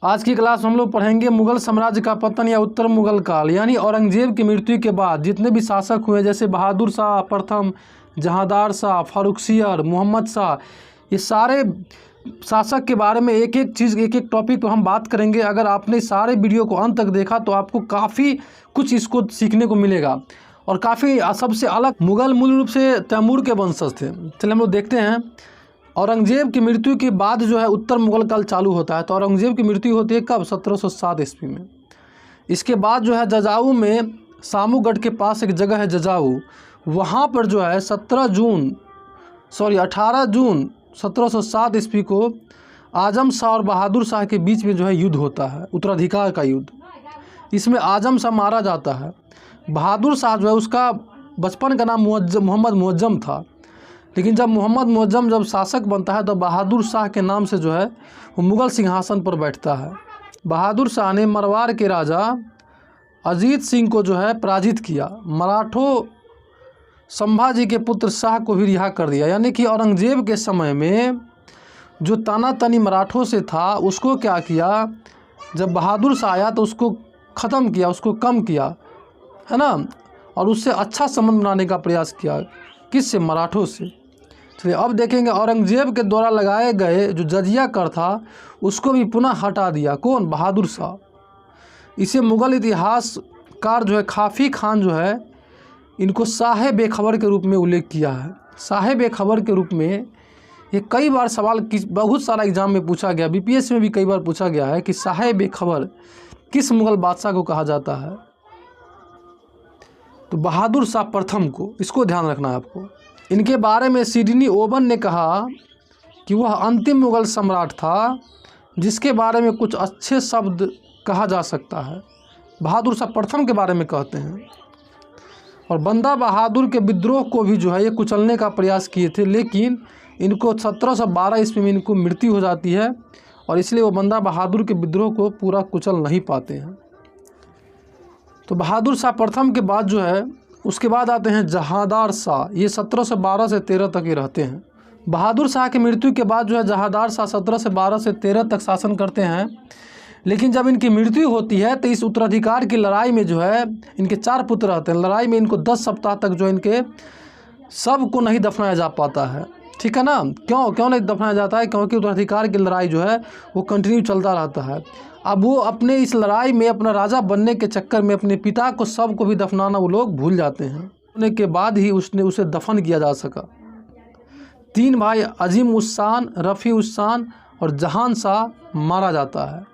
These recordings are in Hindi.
आज की क्लास में हम लोग पढ़ेंगे मुगल साम्राज्य का पतन या उत्तर मुगल काल, यानी औरंगजेब की मृत्यु के बाद जितने भी शासक हुए, जैसे बहादुर शाह प्रथम, जहांदार शाह, फारुखसियर, मोहम्मद शाह, ये सारे शासक के बारे में एक एक चीज़, एक एक टॉपिक को हम बात करेंगे। अगर आपने सारे वीडियो को अंत तक देखा तो आपको काफ़ी कुछ इसको सीखने को मिलेगा। और काफ़ी सबसे अलग, मुगल मूल रूप से तैमूर के वंशज थे। चलिए हम लोग देखते हैं। औरंगजेब की मृत्यु के बाद जो है उत्तर मुगल काल चालू होता है। तो औरंगजेब की मृत्यु होती है कब? 1707 ईस्वी में। इसके बाद जो है जजाऊ में, सामूगढ़ के पास एक जगह है जजाऊ, वहाँ पर जो है 18 जून 1707 ईस्वी को आजम शाह और बहादुर शाह के बीच में जो है युद्ध होता है, उत्तराधिकार का युद्ध। इसमें आजम शाह मारा जाता है। बहादुर शाह जो है, उसका बचपन का नाम मोहम्मद मुअज्जम था, लेकिन जब मोहम्मद मुअज्जम जब शासक बनता है तो बहादुर शाह के नाम से जो है वो मुग़ल सिंहासन पर बैठता है। बहादुर शाह ने मरवार के राजा अजीत सिंह को जो है पराजित किया। मराठों संभाजी के पुत्र शाह को भी रिहा कर दिया। यानी कि औरंगजेब के समय में जो तानातनी मराठों से था, उसको क्या किया, जब बहादुर शाह आया तो उसको ख़त्म किया, उसको कम किया, है ना, और उससे अच्छा संबंध बनाने का प्रयास किया। किससे? मराठों से। चलिए अब देखेंगे औरंगजेब के द्वारा लगाए गए जो जजिया कर था उसको भी पुनः हटा दिया। कौन? बहादुर शाह। इसे मुग़ल इतिहासकार जो है खाफ़ी खान जो है, इनको शाह बेखबर के रूप में उल्लेख किया है। शाह बेखबर के रूप में ये कई बार सवाल बहुत सारा एग्जाम में पूछा गया, बीपीएससी में भी कई बार पूछा गया है कि शाह बेखबर किस मुग़ल बादशाह को कहा जाता है। तो बहादुर शाह प्रथम को, इसको ध्यान रखना है आपको। इनके बारे में सिडनी ओवन ने कहा कि वह अंतिम मुग़ल सम्राट था जिसके बारे में कुछ अच्छे शब्द कहा जा सकता है। बहादुर शाह प्रथम के बारे में कहते हैं। और बंदा बहादुर के विद्रोह को भी जो है ये कुचलने का प्रयास किए थे, लेकिन इनको 1712 ईस्वी में इनको मृत्यु हो जाती है और इसलिए वो बंदा बहादुर के विद्रोह को पूरा कुचल नहीं पाते हैं। तो बहादुर शाह प्रथम के बाद जो है, उसके बाद आते हैं जहांदार शाह। ये 1712 से 13 तक ही रहते हैं। बहादुर शाह की मृत्यु के बाद जो है जहांदार शाह 1712 से 13 तक शासन करते हैं। लेकिन जब इनकी मृत्यु होती है तो इस उत्तराधिकार की लड़ाई में जो है, इनके 4 पुत्र रहते हैं। लड़ाई में इनको 10 सप्ताह तक जो इनके सबको नहीं दफनाया जा पाता है। ठीक है ना? क्यों नहीं दफनाया जाता है? क्योंकि उत्तराधिकार की लड़ाई जो है वो कंटिन्यू चलता रहता है। अब वो अपने इस लड़ाई में अपना राजा बनने के चक्कर में अपने पिता को सबको भी दफनाना वो लोग भूल जाते हैं। होने के बाद ही उसे दफन किया जा सका। 3 भाई अजीम उस शान, रफ़ी उस शान और जहान शाह मारा जाता है।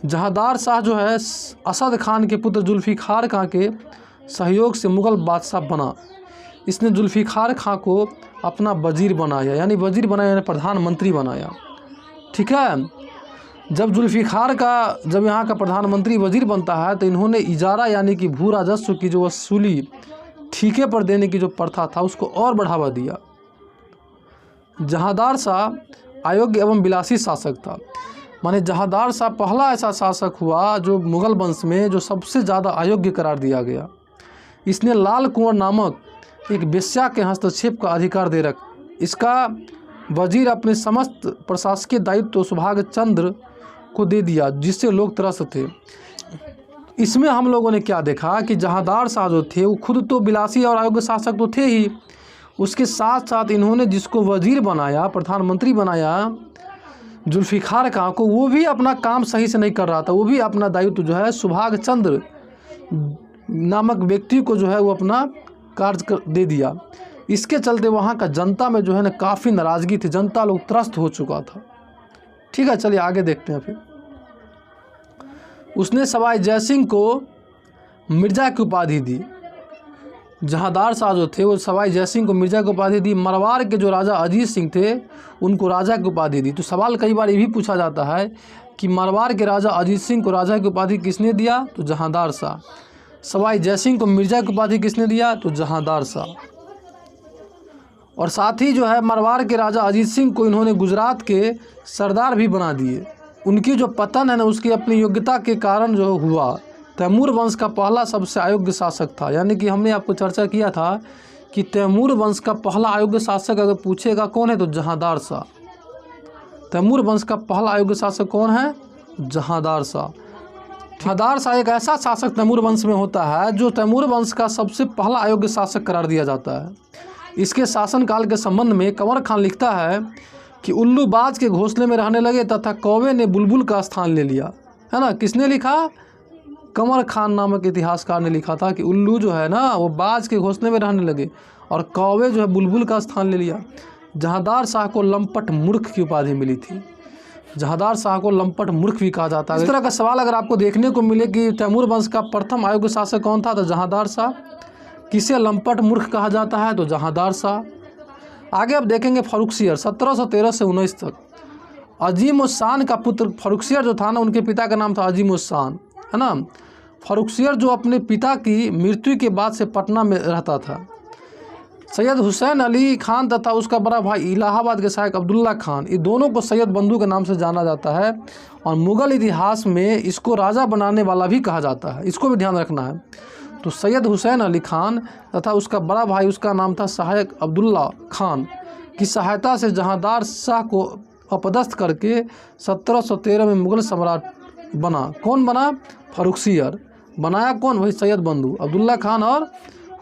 जहांदार शाह जो है असद खान के पुत्र जुल्फ़िकार खां के सहयोग से मुग़ल बादशाह बना। इसने जुल्फ़िकार खां को अपना वज़ीर बनाया, यानी वज़ीर बनाया यानी प्रधानमंत्री बनाया। ठीक है? जब जुल्फ़िकार का, जब यहाँ का प्रधानमंत्री वज़ीर बनता है तो इन्होंने इजारा यानी कि भू राजस्व की जो वसूली ठीके पर देने की जो प्रथा था उसको और बढ़ावा दिया। जहांदार शाह अयोग्य एवं विलासी शासक था। माने जहांदार शाह पहला ऐसा शासक हुआ जो मुग़ल वंश में जो सबसे ज़्यादा अयोग्य करार दिया गया। इसने लाल कुंवर नामक एक वेश्या के हस्तक्षेप का अधिकार दे रखा। इसका वजीर अपने समस्त प्रशासकीय दायित्व सुभाष चंद्र को दे दिया, जिससे लोग त्रस्त थे। इसमें हम लोगों ने क्या देखा कि जहांदार शाह जो थे वो खुद तो विलासी और अयोग्य शासक तो थे ही, उसके साथ साथ इन्होंने जिसको वजीर बनाया, प्रधानमंत्री बनाया, जुल्फ़िकार खां को, वो भी अपना काम सही से नहीं कर रहा था। वो भी अपना दायित्व जो है सुभाष चंद्र नामक व्यक्ति को जो है वो अपना कार्य दे दिया। इसके चलते वहाँ का जनता में जो है ना काफ़ी नाराज़गी थी, जनता लोग त्रस्त हो चुका था। ठीक है, चलिए आगे देखते हैं। फिर उसने सवाई जयसिंह को मिर्ज़ा की उपाधि दी। जहांदार शाह जो थे वो सवाई जयसिंह को मिर्ज़ा की उपाधि दी। मरवार के जो राजा अजीत सिंह थे उनको राजा की उपाधि दी। तो सवाल कई बार ये भी पूछा जाता है कि मरवार के राजा अजीत सिंह को राजा की उपाधि किसने दिया? तो जहांदार शाह। सवाई जयसिंह को मिर्ज़ा की उपाधि किसने दिया? तो जहांदार शाह। और साथ ही जो है मरवार के राजा अजीत सिंह को इन्होंने गुजरात के सरदार भी बना दिए। उनकी जो पतन है ना उसकी अपनी योग्यता के कारण जो हुआ। तैमूर वंश का पहला सबसे अयोग्य शासक था। यानी कि हमने आपको चर्चा किया था कि तैमूर वंश का पहला अयोग्य शासक अगर पूछेगा कौन है तो जहांदार शाह। तैमूर वंश का पहला अयोग्य शासक कौन है? जहांदार शाह। जहांदार शाह एक ऐसा शासक तैमूर वंश में होता है जो तैमूर वंश का सबसे पहला अयोग्य शासक करार दिया जाता है। इसके शासनकाल के संबंध में कंवर खान लिखता है कि उल्लू बाज के घोंसले में रहने लगे तथा कौवे ने बुलबुल का स्थान ले लिया, है ना। किसने लिखा? कंवर खान नामक इतिहासकार ने लिखा था कि उल्लू जो है ना वो बाज के घोंसले में रहने लगे और कौवे जो है बुलबुल का स्थान ले लिया। जहांदार शाह को लंपट मूर्ख की उपाधि मिली थी। जहांदार शाह को लंपट मूर्ख भी कहा जाता है। इस तरह का सवाल अगर आपको देखने को मिले कि तैमूर वंश का प्रथम अयोग्य शासक कौन था, तो जहांदार शाह। किसे लंपट मूर्ख कहा जाता है, तो जहांदार शाह। आगे अब देखेंगे फर्रुखसियर 1713 से 19 तक। अजीम उस शान का पुत्र फर्रुखसियर जो था ना, उनके पिता का नाम था अजीम उस शान, है ना। फर्रुखसियर जो अपने पिता की मृत्यु के बाद से पटना में रहता था। सैयद हुसैन अली खान तथा उसका बड़ा भाई इलाहाबाद के शासक अब्दुल्ला खान, ये दोनों को सैयद बंधु के नाम से जाना जाता है और मुग़ल इतिहास में इसको राजा बनाने वाला भी कहा जाता है। इसको भी ध्यान रखना है। तो सैयद हुसैन अली खान तथा उसका बड़ा भाई, उसका नाम था सहायक अब्दुल्ला खान, की सहायता से जहांदार शाह को अपदस्थ करके 1713 में मुग़ल सम्राट बना। कौन बना? फर्रुखसियर। बनाया कौन? वही सैयद बंधु अब्दुल्ला खान और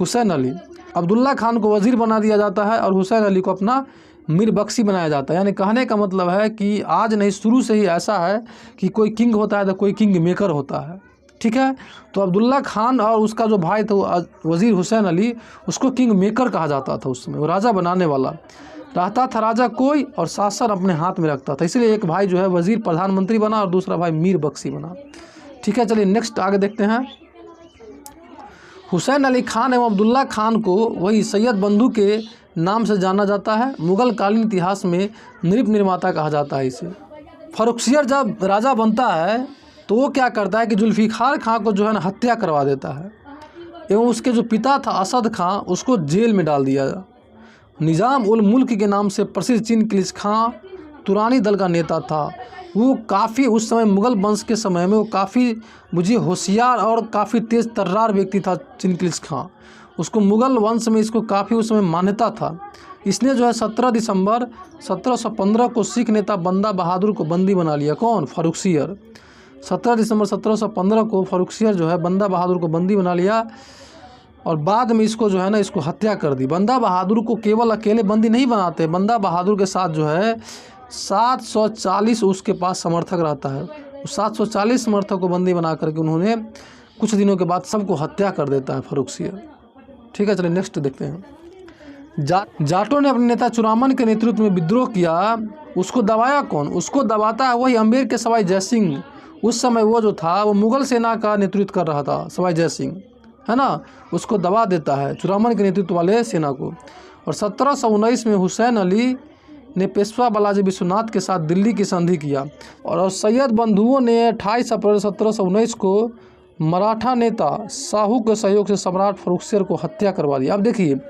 हुसैन अली। अब्दुल्ला खान को वज़ीर बना दिया जाता है और हुसैन अली को अपना मीर बख्शी बनाया जाता है। यानी कहने का मतलब है कि आज नहीं, शुरू से ही ऐसा है कि कोई किंग होता है तो कोई किंग मेकर होता है, ठीक है। तो अब्दुल्ला खान और उसका जो भाई था वज़ीर हुसैन अली, उसको किंग मेकर कहा जाता था। उस समय वो राजा बनाने वाला रहता था। राजा कोई और शासन अपने हाथ में रखता था, इसलिए एक भाई जो है वज़ीर प्रधानमंत्री बना और दूसरा भाई मीर बख्शी बना, ठीक है। चलिए नेक्स्ट आगे देखते हैं। हुसैन अली खान एवं अब्दुल्ला खान को वही सैयद बंधु के नाम से जाना जाता है। मुग़ल कालीन इतिहास में नृप निर्माता कहा जाता है इसे। फर्रुखसियर जब राजा बनता है तो वो क्या करता है कि जुल्फ़िकार खां को जो है ना हत्या करवा देता है एवं उसके जो पिता था असद खां, उसको जेल में डाल दिया। निज़ाम उल मुल्क के नाम से प्रसिद्ध चिनकिलिस खां तुरानी दल का नेता था। वो काफ़ी उस समय मुग़ल वंश के समय में वो काफ़ी मुझे होशियार और काफ़ी तेज़ तर्रार व्यक्ति था चिनकिलिस खां। उसको मुग़ल वंश में इसको काफ़ी उस समय मान्यता था। इसने जो है 17 दिसंबर 1715 को सिख नेता बंदा बहादुर को बंदी बना लिया। कौन? फर्रुखसियर। 17 दिसंबर 1715 को फर्रुखसियर जो है बंदा बहादुर को बंदी बना लिया और बाद में इसको जो है ना इसको हत्या कर दी। बंदा बहादुर को केवल अकेले बंदी नहीं बनाते, बंदा बहादुर के साथ जो है 740 उसके पास समर्थक रहता है। 740 समर्थक को बंदी बना करके उन्होंने कुछ दिनों के बाद सबको हत्या कर देता है फर्रुखसियर, ठीक है। चलिए नेक्स्ट देखते हैं। जाटों ने अपने नेता चुरामन के नेतृत्व में विद्रोह किया। उसको दबाया कौन? उसको दबाता है वही अम्बेर के सवाई जयसिंह। उस समय वो जो था वो मुग़ल सेना का नेतृत्व कर रहा था, सवाई जयसिंह, है ना। उसको दबा देता है चुरामन के नेतृत्व वाले सेना को। और 1719 में हुसैन अली ने पेशवा बालाजी विश्वनाथ के साथ दिल्ली की संधि किया और सैयद बंधुओं ने 28 अप्रैल 1719 को मराठा नेता शाहू के सहयोग से सम्राट फर्रुखसियर को हत्या करवा दिया। अब देखिए,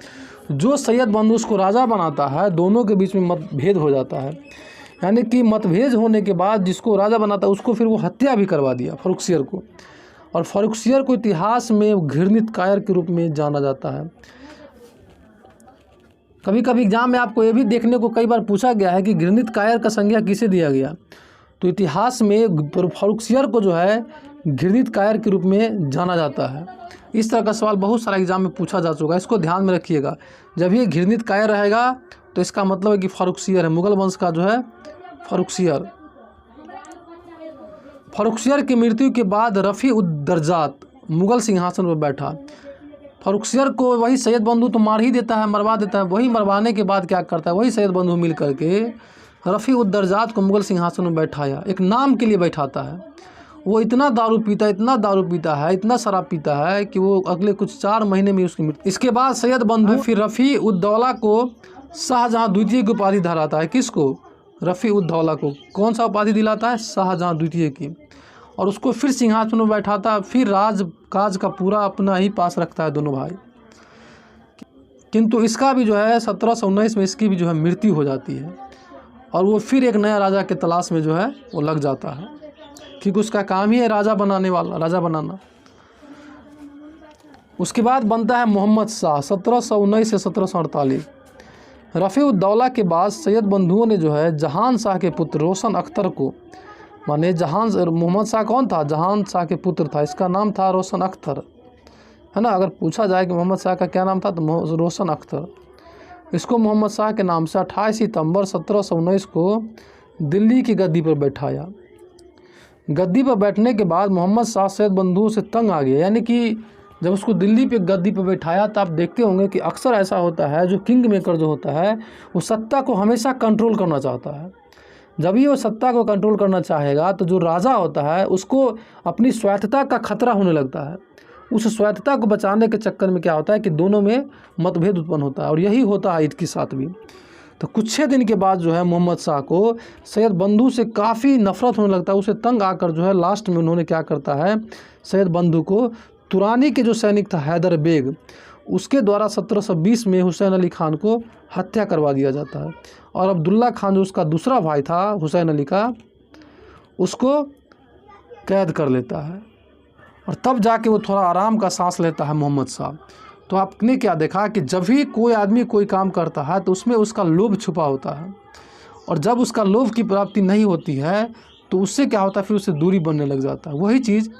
जो सैयद बंधु उसको राजा बनाता है, दोनों के बीच में मतभेद हो जाता है। यानी कि मतभेद होने के बाद जिसको राजा बनाता है उसको फिर वो हत्या भी करवा दिया फर्रुखसियर को। और फर्रुखसियर को इतिहास में घृणित कायर के रूप में जाना जाता है। कभी कभी एग्जाम में आपको ये भी देखने को कई बार पूछा गया है कि घृणित कायर का संज्ञा किसे दिया गया। तो इतिहास में फर्रुखसियर को जो है घृणित कायर के रूप में जाना जाता है। इस तरह का सवाल बहुत सारा एग्जाम में पूछा जा चुका है, इसको ध्यान में रखिएगा। जब ये घृणित कायर रहेगा तो इसका मतलब है कि फर्रुखसियर है, मुग़ल वंश का जो है फर्रुखसियर। फर्रुखसियर की मृत्यु के बाद रफ़ी उद दर्जात मुग़ल सिंहासन पर बैठा। फर्रुखसियर को वही सैयद बंधु तो मार ही देता है, मरवा देता है। वही मरवाने के बाद क्या करता है, वही सैयद बंधु मिल करके रफ़ी उद दर्जात को मुग़ल सिंहासन में बैठाया, एक नाम के लिए बैठाता है। वो इतना दारू पीता है, इतना शराब पीता है कि वो अगले कुछ 4 महीने में उसकी मृत्यु। इसके बाद सैयद बंधु फिर रफ़ी उद दौला को शाहजहाँ द्वितीय की उपाधि धराता है। किसको? रफ़ी उद दौला को। कौन सा उपाधि दिलाता है? शाहजहाँ द्वितीय की। और उसको फिर सिंहासन में बैठाता है, फिर राज काज का पूरा अपना ही पास रखता है दोनों भाई। किंतु इसका भी जो है 1719 में इसकी भी जो है मृत्यु हो जाती है और वो फिर एक नया राजा के तलाश में जो है वो लग जाता है, क्योंकि उसका काम ही है राजा बनाना। उसके बाद बनता है मोहम्मद शाह 1719 से 1748। रफ़ी-उद-दौला के बाद सैयद बंधुओं ने जो है जहान शाह के पुत्र रोशन अख्तर को, माने जहान मोहम्मद शाह कौन था, जहान शाह के पुत्र था, इसका नाम था रोशन अख्तर, है ना। अगर पूछा जाए कि मोहम्मद शाह का क्या नाम था तो रोशन अख्तर, इसको मोहम्मद शाह के नाम से 28 सितंबर 1719 को दिल्ली की गद्दी पर बैठाया। गद्दी पर बैठने के बाद मोहम्मद शाह सैयद बंधुओं से तंग आ गया, यानी कि जब उसको दिल्ली पे गद्दी पर बैठाया तो आप देखते होंगे कि अक्सर ऐसा होता है, जो किंग मेकर जो होता है वो सत्ता को हमेशा कंट्रोल करना चाहता है। जब भी वो सत्ता को कंट्रोल करना चाहेगा तो जो राजा होता है उसको अपनी स्वायत्तता का खतरा होने लगता है। उस स्वायत्तता को बचाने के चक्कर में क्या होता है कि दोनों में मतभेद उत्पन्न होता है, और यही होता है इसके साथ भी। तो कुछ 6 दिन के बाद जो है मोहम्मद शाह को सैयद बंधु से काफ़ी नफरत होने लगता है। उसे तंग आकर जो है लास्ट में उन्होंने क्या करता है, सैयद बंधु को तुरानी के जो सैनिक था हैदर बेग, उसके द्वारा 1720 में हुसैन अली खान को हत्या करवा दिया जाता है, और अब्दुल्ला खान जो उसका दूसरा भाई था हुसैन अली का, उसको कैद कर लेता है, और तब जाके वो थोड़ा आराम का सांस लेता है मोहम्मद शाह। तो आपने क्या देखा कि जब भी कोई आदमी कोई काम करता है तो उसमें उसका लोभ छुपा होता है, और जब उसका लोभ की प्राप्ति नहीं होती है तो उससे क्या होता है, फिर उससे दूरी बनने लग जाता है। वही चीज़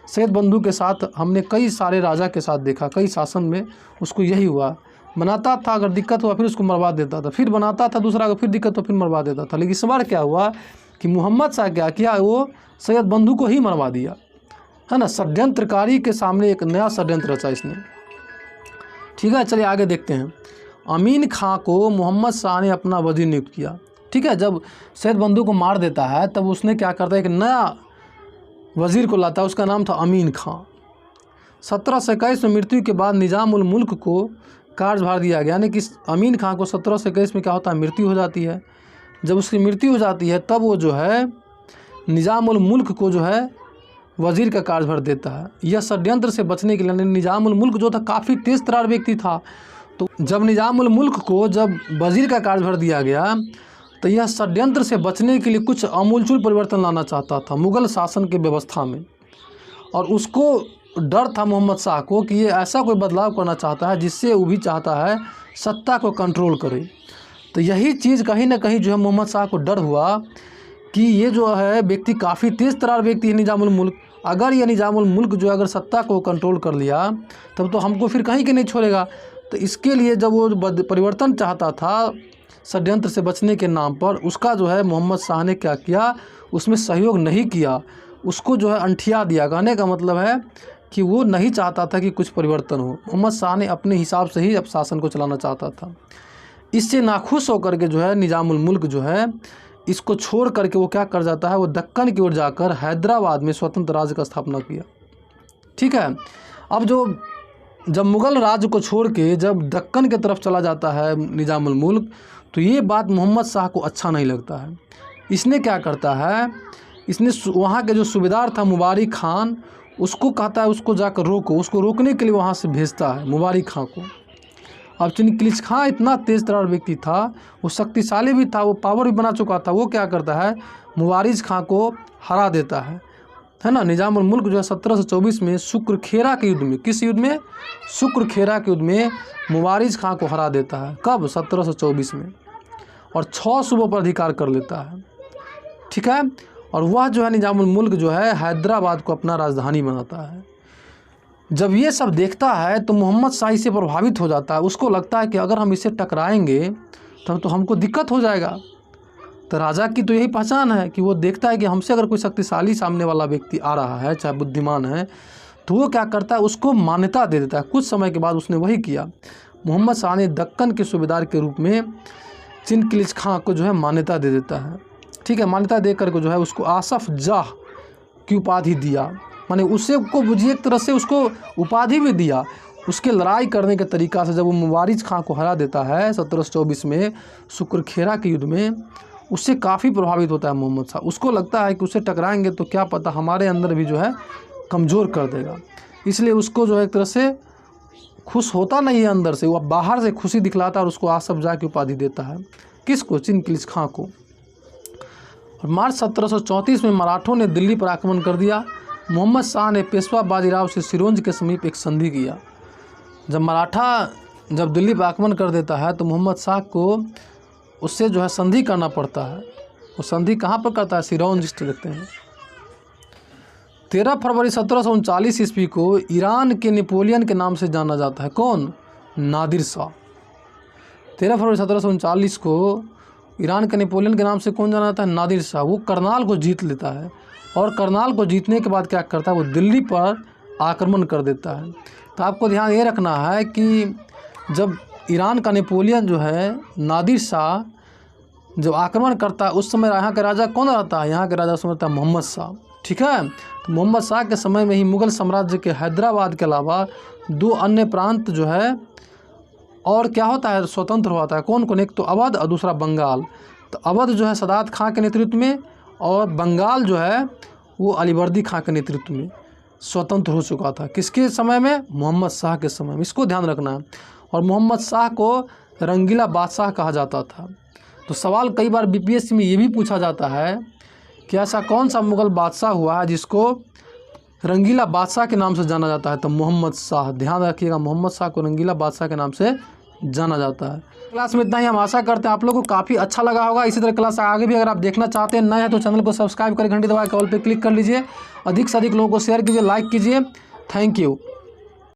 सैयद बंधु के साथ हमने कई सारे राजा के साथ देखा, कई शासन में उसको यही हुआ। बनाता था, अगर दिक्कत हुआ फिर उसको मरवा देता था, फिर बनाता था दूसरा, अगर फिर दिक्कत हो फिर मरवा देता था। लेकिन इस बार क्या हुआ कि मोहम्मद शाह क्या किया, वो सैयद बंधु को ही मरवा दिया, है ना। षड्यंत्रकारी के सामने एक नया षड्यंत्र रचा इसने। ठीक है, चलिए आगे देखते हैं। अमीन खां को मोहम्मद शाह ने अपना वजीर नियुक्त किया। ठीक है, जब सैयद बंधु को मार देता है तब उसने क्या करता है, एक नया वज़ीर को लाता है, उसका नाम था अमीन खां। 1721 में मृत्यु के बाद निज़ाम उल मुल्क को कार्यभार दिया गया, यानी कि अमीन खां को 1721 में क्या होता है, मृत्यु हो जाती है। जब उसकी मृत्यु हो जाती है तब वो जो है निज़ाम उल मुल्क को जो है वज़ीर का कार्यभार देता है। यह षड्यंत्र से बचने के लिए, निज़ाम उल मुल्क जो था काफ़ी तेज़ तर्रार व्यक्ति था, तो जब निज़ाम उल मुल्क को जब वज़ीर का कार्यभार दिया गया तो यह षड्यंत्र से बचने के लिए कुछ आमूलचूल परिवर्तन लाना चाहता था मुग़ल शासन की व्यवस्था में, और उसको डर था मोहम्मद शाह को कि ये ऐसा कोई बदलाव करना चाहता है जिससे वो भी चाहता है सत्ता को कंट्रोल करे। तो यही चीज़ कहीं ना कहीं जो है मोहम्मद शाह को डर हुआ कि ये जो है व्यक्ति काफ़ी तेज़ तर्रार व्यक्ति है निज़ाम उल मुल्क, अगर ये निज़ाम उल मुल्क जो अगर सत्ता को कंट्रोल कर लिया तब तो हमको फिर कहीं के नहीं छोड़ेगा। तो इसके लिए जब वो परिवर्तन चाहता था षड्यंत्र से बचने के नाम पर, उसका जो है मोहम्मद शाह ने क्या किया, उसमें सहयोग नहीं किया, उसको जो है अंठिया दिया। कहने का मतलब है कि वो नहीं चाहता था कि कुछ परिवर्तन हो। मोहम्मद शाह ने अपने हिसाब से ही अब शासन को चलाना चाहता था। इससे नाखुश होकर के जो है निज़ाम उल मुल्क जो है इसको छोड़ करके वो क्या कर जाता है, वो दक्कन की ओर जाकर हैदराबाद में स्वतंत्र राज्य का स्थापना किया। ठीक है, अब जब मुग़ल राज्य को छोड़ के जब दक्कन की तरफ चला जाता है निज़ाम उल मुल्क, तो ये बात मोहम्मद शाह को अच्छा नहीं लगता है। इसने क्या करता है, इसने वहाँ के जो सूबेदार था मुबारिक खान, उसको कहता है उसको जाकर रोको, उसको रोकने के लिए वहाँ से भेजता है मुबारिक खां को। अब चिनकिलिच खां इतना तेज़ तर्रार व्यक्ति था, वो शक्तिशाली भी था, वो पावर भी बना चुका था। वो क्या करता है, मुबारिज खां को हरा देता है ना। निज़ाम उल मुल्क जो है 1724 में शुक्रखेरा के युद्ध में, किस युद्ध में, शुक्रखेरा के युद्ध में मुबारिज खां को हरा देता है। कब, 1724 में, और 6 सूबों पर अधिकार कर लेता है। ठीक है, और वह जो है निज़ाम उल मुल्क जो है हैदराबाद को अपना राजधानी बनाता है। जब ये सब देखता है तो मोहम्मद शाह इससे प्रभावित हो जाता है। उसको लगता है कि अगर हम इससे टकराएंगे तो हमको दिक्कत हो जाएगा। तो राजा की तो यही पहचान है कि वो देखता है कि हमसे अगर कोई शक्तिशाली सामने वाला व्यक्ति आ रहा है, चाहे बुद्धिमान है, तो वो क्या करता है, उसको मान्यता दे देता है। कुछ समय के बाद उसने वही किया। मोहम्मद शाह ने दक्कन के सूबेदार के रूप में चिनकिलिच खां को जो है मान्यता दे देता है। ठीक है, मान्यता दे करके जो है उसको आसफ जाह की उपाधि दिया, माने उससे को बुझिए एक तरह से उसको उपाधि भी दिया। उसके लड़ाई करने के तरीका से जब वो मुबारिज खां को हरा देता है 1724 में शुक्रखेरा के युद्ध में, उससे काफ़ी प्रभावित होता है मोहम्मद शाह। उसको लगता है कि उससे टकराएंगे तो क्या पता हमारे अंदर भी जो है कमज़ोर कर देगा, इसलिए उसको जो है एक तरह से खुश होता नहीं है अंदर से, वो बाहर से खुशी दिखलाता है और उसको आसफ जाह की उपाधि देता है। किसको, चिनकिलिच खां को। और मार्च 1734 में मराठों ने दिल्ली पर आक्रमण कर दिया। मोहम्मद शाह ने पेशवा बाजीराव से सिरोंज के समीप एक संधि किया। जब मराठा जब दिल्ली पर आक्रमण कर देता है तो मोहम्मद शाह को उससे जो है संधि करना पड़ता है। वो संधि कहाँ पर करता है? सिरौन लिस्ट देखते हैं। 13 फरवरी 1739 ईस्वी को ईरान के नेपोलियन के नाम से जाना जाता है। कौन? नादिर शाह। 13 फरवरी 1739 को ईरान के नेपोलियन के नाम से कौन जाना जाता है? नादिर शाह। वो करनाल को जीत लेता है और करनाल को जीतने के बाद क्या करता है? वो दिल्ली पर आक्रमण कर देता है। तो आपको ध्यान ये रखना है कि जब ईरान का नेपोलियन जो है नादिर शाह जब आक्रमण करता है उस समय यहाँ का राजा कौन रहता है? यहाँ के राजा समय रहता है मोहम्मद शाह। ठीक है, तो मोहम्मद शाह के समय में ही मुग़ल साम्राज्य के हैदराबाद के अलावा 2 अन्य प्रांत जो है और क्या होता है? स्वतंत्र होता है। कौन कौन? एक तो अवध और दूसरा बंगाल। तो अवध जो है सदात खां के नेतृत्व में और बंगाल जो है वो अलीवर्दी खां के नेतृत्व में स्वतंत्र हो चुका था। किसके समय में? मोहम्मद शाह के समय में। इसको ध्यान रखना है। और मोहम्मद शाह को रंगीला बादशाह कहा जाता था। तो सवाल कई बार बीपीएससी में ये भी पूछा जाता है कि ऐसा कौन सा मुग़ल बादशाह हुआ है जिसको रंगीला बादशाह के नाम से जाना जाता है? तो मोहम्मद शाह। ध्यान रखिएगा, मोहम्मद शाह को रंगीला बादशाह के नाम से जाना जाता है। क्लास में इतना ही। हम आशा करते हैं आप लोगों को काफ़ी अच्छा लगा होगा। इसी तरह क्लास आगे भी अगर आप देखना चाहते हैं नए हैं तो चैनल को सब्सक्राइब करके घंटी दबा के ऑल पे क्लिक कर लीजिए। अधिक से अधिक लोगों को शेयर कीजिए, लाइक कीजिए। Thank you.